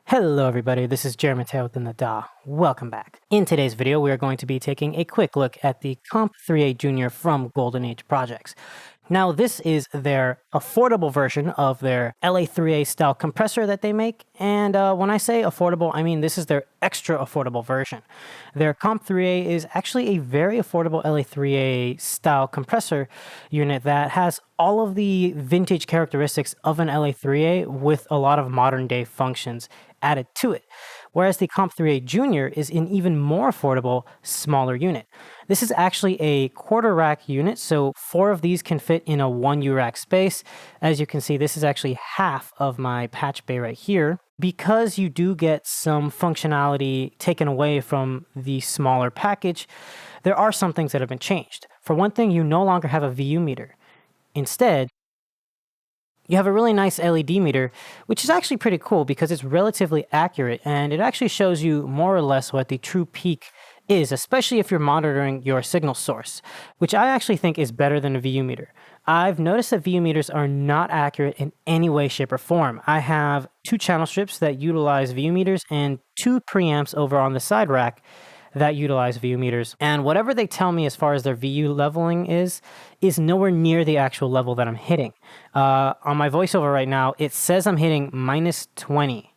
Hello everybody, this is Jeremy within the DAW. Welcome back. In today's video, we are going to be taking a quick look at the Comp 3A Junior from Golden Age Projects. Now, this is their affordable version of their LA3A style compressor that they make. And when I say affordable, I mean this is their extra affordable version. Their Comp 3A is actually a very affordable LA3A style compressor unit that has all of the vintage characteristics of an LA3A with a lot of modern day functions added to it. Whereas the Comp 3A Junior is an even more affordable, smaller unit. This is actually a quarter rack unit, so 4 of these can fit in a 1U rack space. As you can see, this is actually half of my patch bay right here. Because you do get some functionality taken away from the smaller package, there are some things that have been changed. For one thing, you no longer have a VU meter. Instead, you have a really nice LED meter, which is actually pretty cool because it's relatively accurate and it actually shows you more or less what the true peak is, especially if you're monitoring your signal source, which I actually think is better than a VU meter. I've noticed that VU meters are not accurate in any way, shape, or form. I have 2 channel strips that utilize VU meters and 2 preamps over on the side rack that utilize VU meters. And whatever they tell me as far as their VU leveling is nowhere near the actual level that I'm hitting. On my voiceover right now, it says I'm hitting minus 20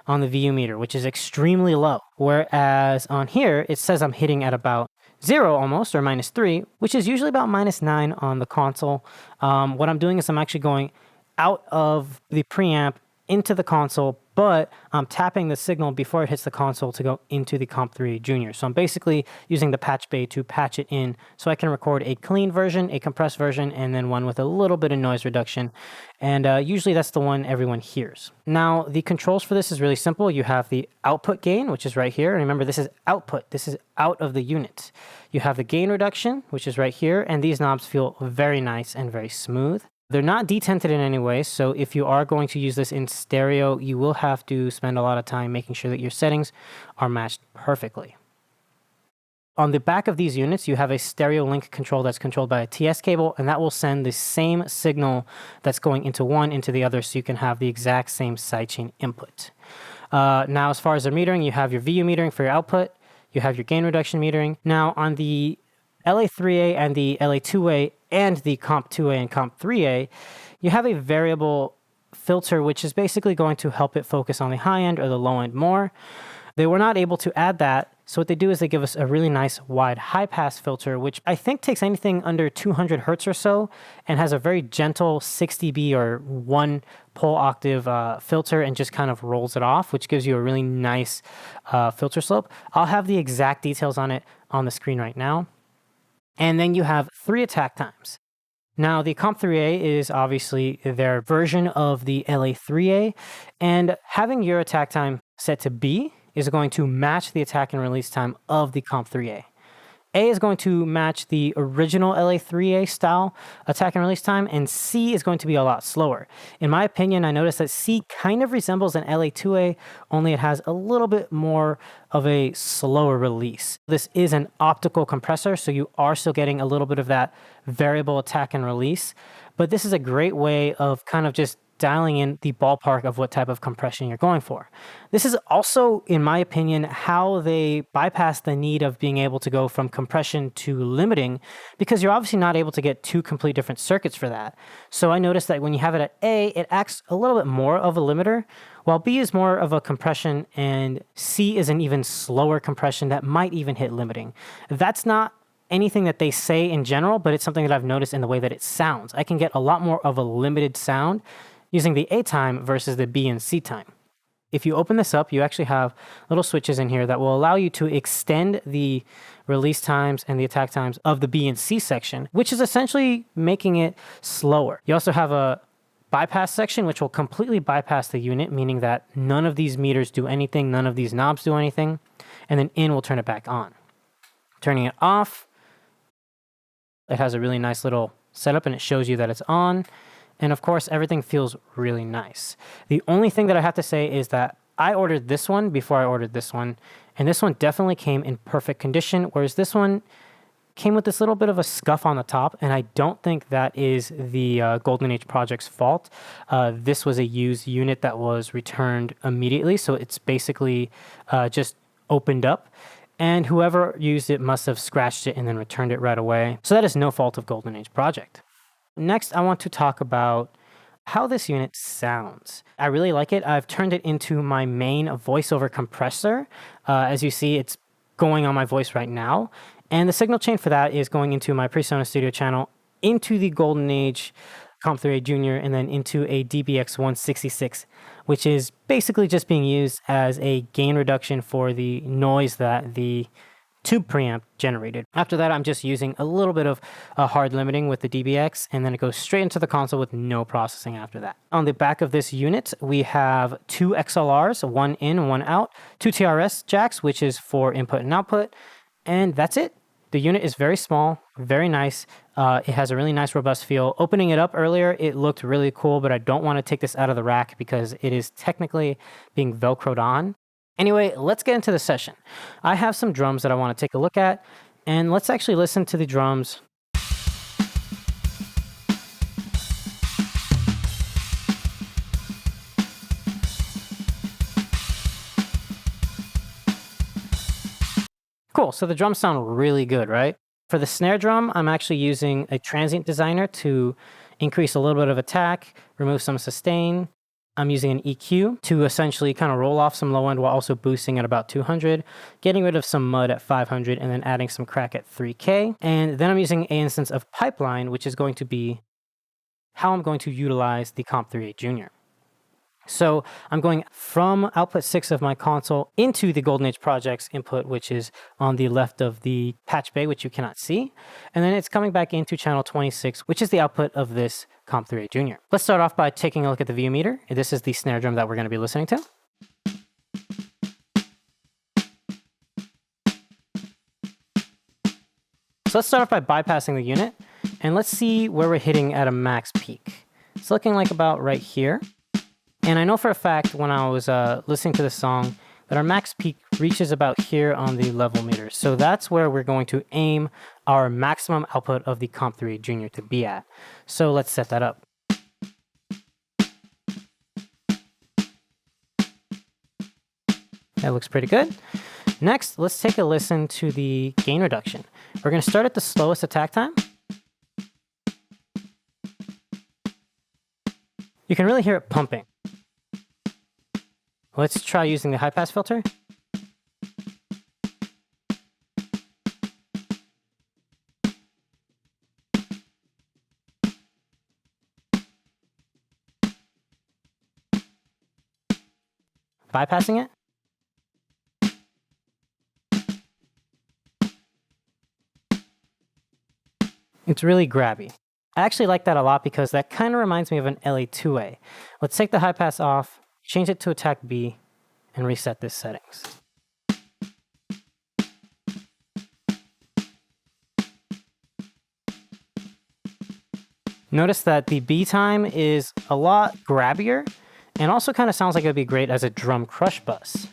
on the VU meter, which is extremely low. Whereas on here, it says I'm hitting at about 0 almost, or minus 3, which is usually about minus 9 on the console. What I'm doing is I'm actually going out of the preamp into the console, but I'm tapping the signal before it hits the console to go into the Comp 3A Junior. So I'm basically using the patch bay to patch it in so I can record a clean version, a compressed version, and then one with a little bit of noise reduction. And usually that's the one everyone hears. Now, the controls for this is really simple. You have the output gain, which is right here. And remember, this is output. This is out of the unit. You have the gain reduction, which is right here. And these knobs feel very nice and very smooth. They're not detented in any way, so if you are going to use this in stereo, you will have to spend a lot of time making sure that your settings are matched perfectly. On the back of these units, you have a stereo link control that's controlled by a TS cable, and that will send the same signal that's going into one into the other, so you can have the exact same sidechain input. Now, as far as the metering, you have your VU metering for your output, you have your gain reduction metering. Now, on the LA3A and the LA2A and the Comp 2A and Comp 3A, you have a variable filter, which is basically going to help it focus on the high end or the low end more. They were not able to add that, so what they do is they give us a really nice wide high pass filter, which I think takes anything under 200 hertz or so and has a very gentle 6 dB or 1 pole octave filter and just kind of rolls it off, which gives you a really nice filter slope. I'll have the exact details on it on the screen right now. And then you have 3 attack times. Now, the Comp 3A is obviously their version of the LA3A, and having your attack time set to B is going to match the attack and release time of the Comp 3A. A is going to match the original LA3A style attack and release time, and C is going to be a lot slower. In my opinion, I noticed that C kind of resembles an LA2A, only it has a little bit more of a slower release. This is an optical compressor, so you are still getting a little bit of that variable attack and release, but this is a great way of kind of just dialing in the ballpark of what type of compression you're going for. This is also, in my opinion, how they bypass the need of being able to go from compression to limiting, because you're obviously not able to get 2 complete different circuits for that. So I noticed that when you have it at A, it acts a little bit more of a limiter, while B is more of a compression and C is an even slower compression that might even hit limiting. That's not anything that they say in general, but it's something that I've noticed in the way that it sounds. I can get a lot more of a limited sound using the A time versus the B and C time. If you open this up, you actually have little switches in here that will allow you to extend the release times and the attack times of the B and C section, which is essentially making it slower. You also have a bypass section, which will completely bypass the unit, meaning that none of these meters do anything, none of these knobs do anything, and then in will turn it back on. Turning it off, it has a really nice little setup and it shows you that it's on. And of course, everything feels really nice. The only thing that I have to say is that I ordered this one before I ordered this one, and this one definitely came in perfect condition, whereas this one came with this little bit of a scuff on the top, and I don't think that is the Golden Age Project's fault. This was a used unit that was returned immediately, so it's basically just opened up, and whoever used it must have scratched it and then returned it right away. So that is no fault of Golden Age Project. Next, I want to talk about how this unit sounds. I really like it. I've turned it into my main voiceover compressor. As you see, it's going on my voice right now. And the signal chain for that is going into my PreSonus Studio channel, into the Golden Age Comp3A Junior, and then into a DBX166, which is basically just being used as a gain reduction for the noise that the tube preamp generated. After that, I'm just using a little bit of hard limiting with the DBX, and then it goes straight into the console with no processing after that. On the back of this unit, we have two XLRs, one in, one out, two TRS jacks, which is for input and output, and that's it. The unit is very small, very nice. It has a really nice, robust feel. Opening it up earlier, it looked really cool, but I don't want to take this out of the rack because it is technically being Velcroed on. Anyway, let's get into the session. I have some drums that I want to take a look at, and let's actually listen to the drums. Cool, so the drums sound really good, right? For the snare drum, I'm actually using a transient designer to increase a little bit of attack, remove some sustain. I'm using an EQ to essentially kind of roll off some low end while also boosting at about 200, getting rid of some mud at 500, and then adding some crack at 3K. And then I'm using an instance of pipeline, which is going to be how I'm going to utilize the Comp3A Junior. So I'm going from output 6 of my console into the Golden Age Project's input, which is on the left of the patch bay, which you cannot see. And then it's coming back into channel 26, which is the output of this Comp3A Junior. Let's start off by taking a look at the VU meter. This is the snare drum that we're going to be listening to. So let's start off by bypassing the unit, and let's see where we're hitting at a max peak. It's looking like about right here. And I know for a fact when I was listening to the song that our max peak reaches about here on the level meter. So that's where we're going to aim our maximum output of the Comp3A Junior to be at. So let's set that up. That looks pretty good. Next, let's take a listen to the gain reduction. We're going to start at the slowest attack time. You can really hear it pumping. Let's try using the high pass filter. Bypassing it. It's really grabby. I actually like that a lot because that kind of reminds me of an LA2A. Let's take the high pass off, change it to attack B, and reset this settings. Notice that the B time is a lot grabbier and also kind of sounds like it would be great as a drum crush bus.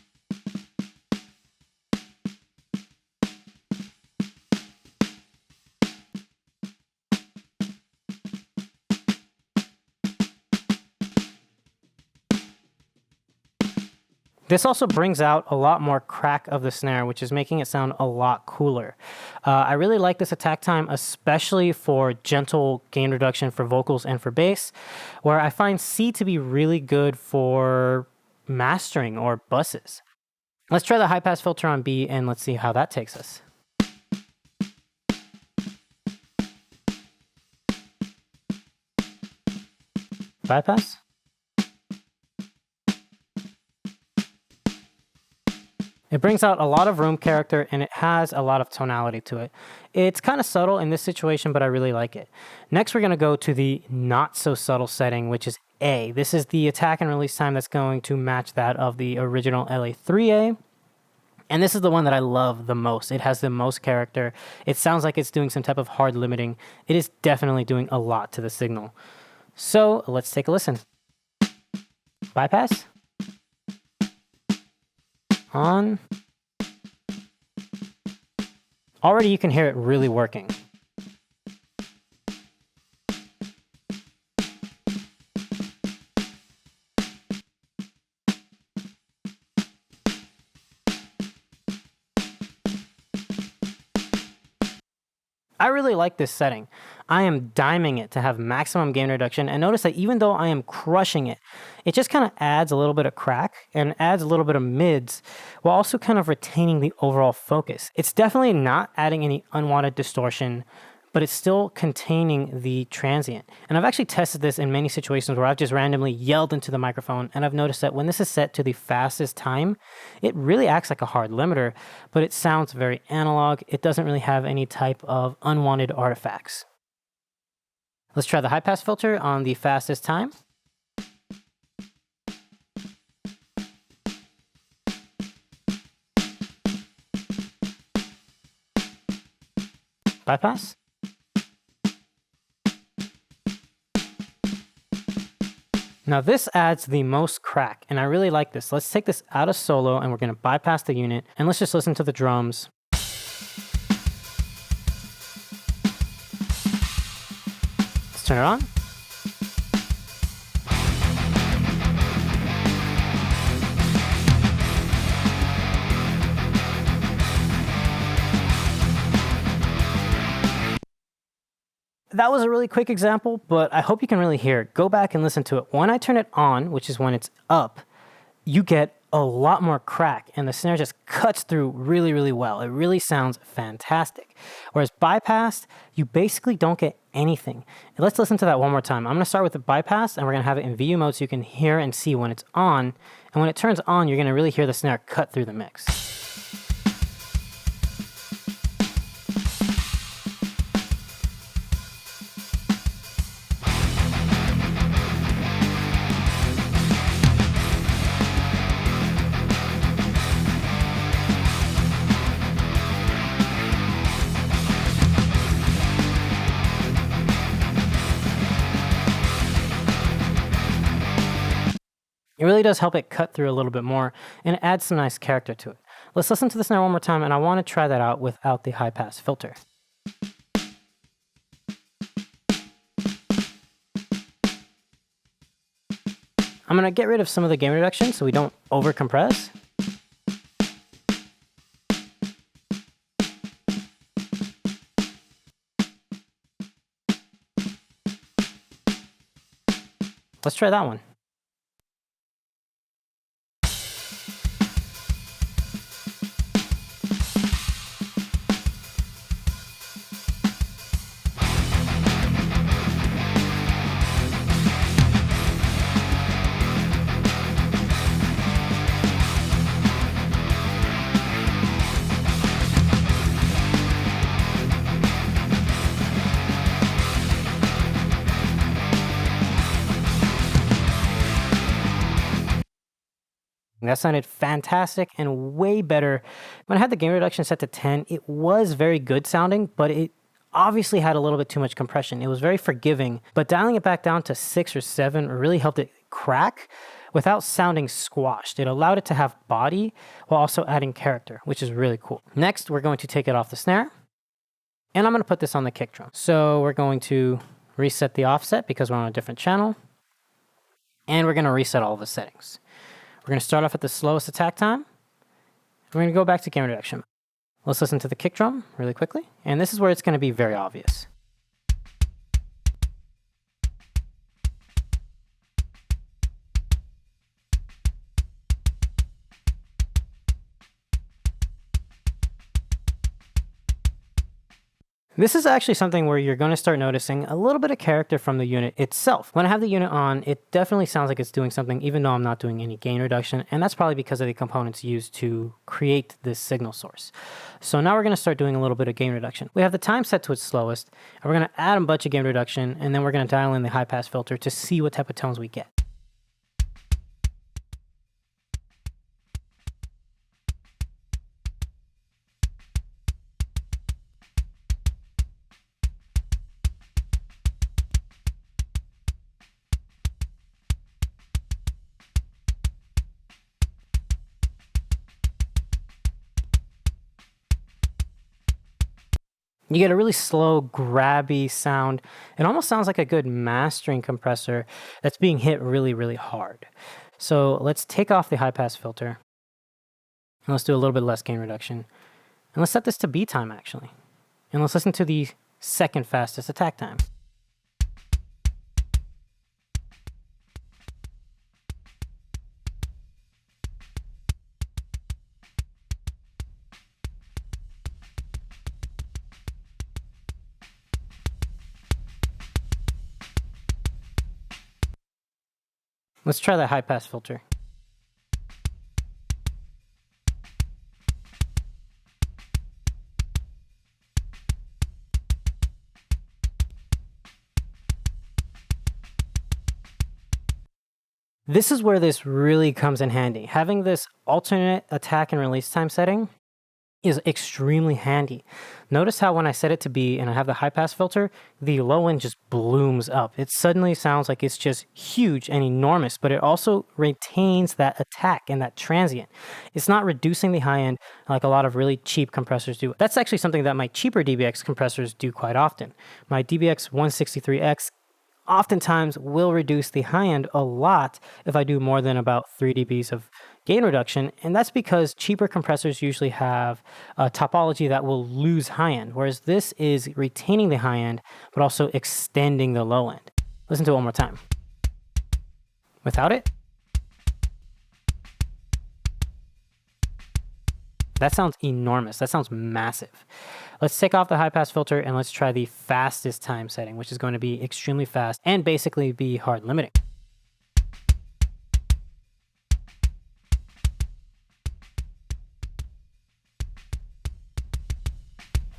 This also brings out a lot more crack of the snare, which is making it sound a lot cooler. I really like this attack time, especially for gentle gain reduction for vocals and for bass, where I find C to be really good for mastering or buses. Let's try the high pass filter on B and let's see how that takes us. Bypass. It brings out a lot of room character and it has a lot of tonality to it. It's kind of subtle in this situation, but I really like it. Next, we're going to go to the not so subtle setting, which is A. This is the attack and release time that's going to match that of the original LA3A. And this is the one that I love the most. It has the most character. It sounds like it's doing some type of hard limiting. It is definitely doing a lot to the signal. So let's take a listen. Bypass. On. Already you can hear it really working. I really like this setting. I am diming it to have maximum gain reduction, and notice that even though I am crushing it, it just kind of adds a little bit of crack and adds a little bit of mids while also kind of retaining the overall focus. It's definitely not adding any unwanted distortion, but it's still containing the transient. And I've actually tested this in many situations where I've just randomly yelled into the microphone, and I've noticed that when this is set to the fastest time, it really acts like a hard limiter, but it sounds very analog. It doesn't really have any type of unwanted artifacts. Let's try the high pass filter on the fastest time. Bypass. Now this adds the most crack, and I really like this. Let's take this out of solo, and we're going to bypass the unit, and let's just listen to the drums. Let's turn it on. That was a really quick example, but I hope you can really hear it. Go back and listen to it. When I turn it on, which is when it's up, you get a lot more crack, and the snare just cuts through really, really well. It really sounds fantastic. Whereas bypassed, you basically don't get anything. And let's listen to that one more time. I'm going to start with the bypass, and we're going to have it in VU mode so you can hear and see when it's on. And when it turns on, you're going to really hear the snare cut through the mix. It really does help it cut through a little bit more, and it adds some nice character to it. Let's listen to the snare one more time, and I want to try that out without the high pass filter. I'm going to get rid of some of the gain reduction so we don't over compress. Let's try that one. That sounded fantastic and way better. When I had the gain reduction set to 10, it was very good sounding, but it obviously had a little bit too much compression. It was very forgiving, but dialing it back down to 6 or 7 really helped it crack without sounding squashed. It allowed it to have body while also adding character, which is really cool. Next, we're going to take it off the snare, and I'm going to put this on the kick drum. So we're going to reset the offset because we're on a different channel, and we're going to reset all of the settings. We're going to start off at the slowest attack time. We're going to go back to gain reduction. Let's listen to the kick drum really quickly. And this is where it's going to be very obvious. This is actually something where you're going to start noticing a little bit of character from the unit itself. When I have the unit on, it definitely sounds like it's doing something even though I'm not doing any gain reduction, and that's probably because of the components used to create this signal source. So now we're going to start doing a little bit of gain reduction. We have the time set to its slowest, and we're going to add a bunch of gain reduction, and then we're going to dial in the high pass filter to see what type of tones we get. You get a really slow, grabby sound. It almost sounds like a good mastering compressor that's being hit really, really hard. So let's take off the high pass filter. And let's do a little bit less gain reduction. And let's set this to B time, actually. And let's listen to the second fastest attack time. Let's try that high pass filter. This is where this really comes in handy. Having this alternate attack and release time setting is extremely handy. Notice how when I set it to B and I have the high pass filter, the low end just blooms up. It suddenly sounds like it's just huge and enormous, but it also retains that attack and that transient. It's not reducing the high end like a lot of really cheap compressors do. That's actually something that my cheaper DBX compressors do quite often. My DBX 163X oftentimes will reduce the high end a lot if I do more than about 3 dBs of gain reduction, and that's because cheaper compressors usually have a topology that will lose high end, whereas this is retaining the high end but also extending the low end. Listen to it one more time. Without it, that sounds enormous. That sounds massive. Let's take off the high pass filter and let's try the fastest time setting, which is going to be extremely fast and basically be hard limiting.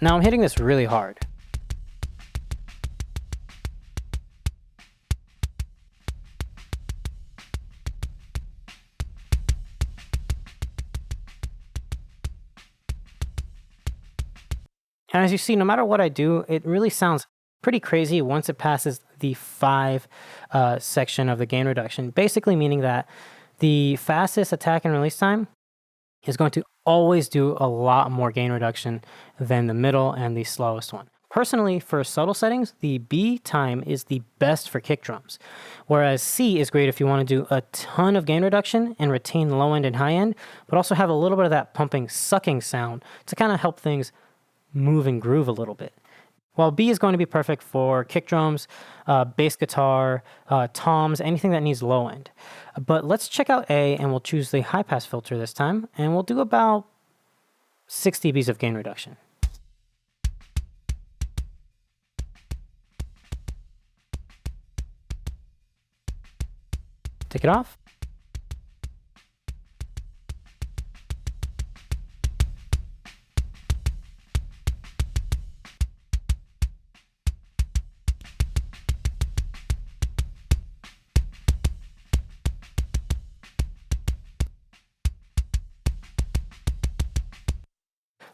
Now I'm hitting this really hard. And as you see, no matter what I do, it really sounds pretty crazy once it passes the 5 section of the gain reduction, basically meaning that the fastest attack and release time is going to always do a lot more gain reduction than the middle and the slowest one. Personally, for subtle settings, the B time is the best for kick drums, whereas C is great if you want to do a ton of gain reduction and retain low end and high end, but also have a little bit of that pumping, sucking sound to kind of help things move and groove a little bit. While B is going to be perfect for kick drums, bass guitar, toms, anything that needs low end. But let's check out A, and we'll choose the high pass filter this time, and we'll do about 6 dBs of gain reduction. Take it off.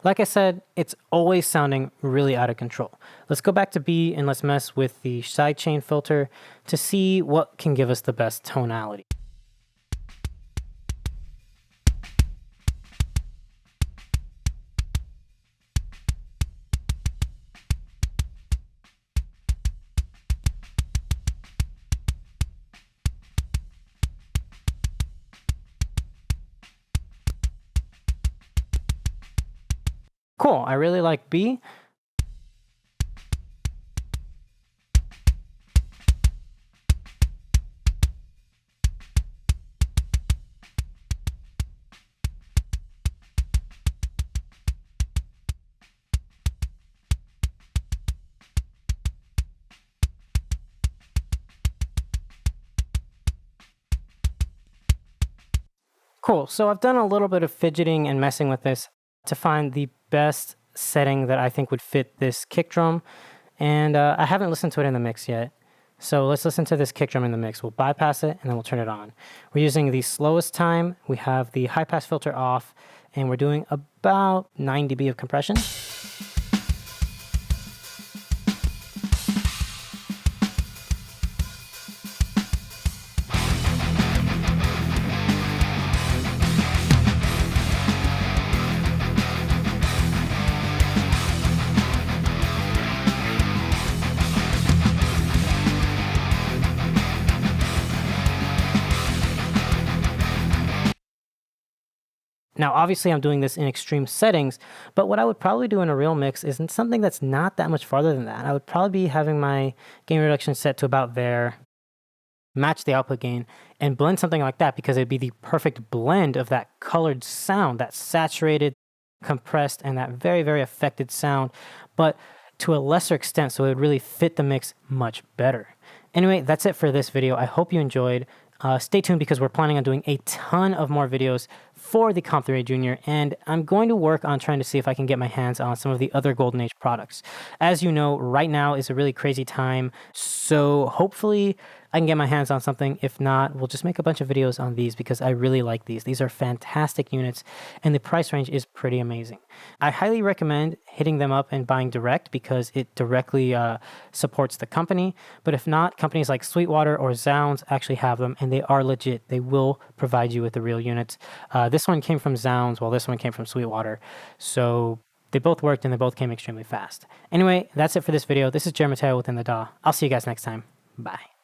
Like I said, it's always sounding really out of control. Let's go back to B and let's mess with the sidechain filter to see what can give us the best tonality. Cool, I really like B. Cool, so I've done a little bit of fidgeting and messing with this to find the best setting that I think would fit this kick drum, and I haven't listened to it in the mix yet. So let's listen to this kick drum in the mix. We'll bypass it and then we'll turn it on. We're using the slowest time, we have the high pass filter off, and we're doing about 9 dB of compression. Now, obviously, I'm doing this in extreme settings, but what I would probably do in a real mix is something that's not that much farther than that. I would probably be having my gain reduction set to about there, match the output gain, and blend something like that because it'd be the perfect blend of that colored sound, that saturated, compressed, and that very, very affected sound, but to a lesser extent, so it would really fit the mix much better. Anyway, that's it for this video. I hope you enjoyed. Stay tuned because we're planning on doing a ton of more videos for the Comp 3A Junior, and I'm going to work on trying to see if I can get my hands on some of the other Golden Age products. As you know, right now is a really crazy time, so hopefully I can get my hands on something. If not, we'll just make a bunch of videos on these because I really like these. These are fantastic units, and the price range is pretty amazing. I highly recommend hitting them up and buying direct because it directly supports the company, but if not, companies like Sweetwater or Zounds actually have them, and they are legit. They will provide you with the real units. This one came from Zounds, while this one came from Sweetwater. So they both worked, and they both came extremely fast. Anyway, that's it for this video. This is Jeremy Mateo within the DAW. I'll see you guys next time. Bye.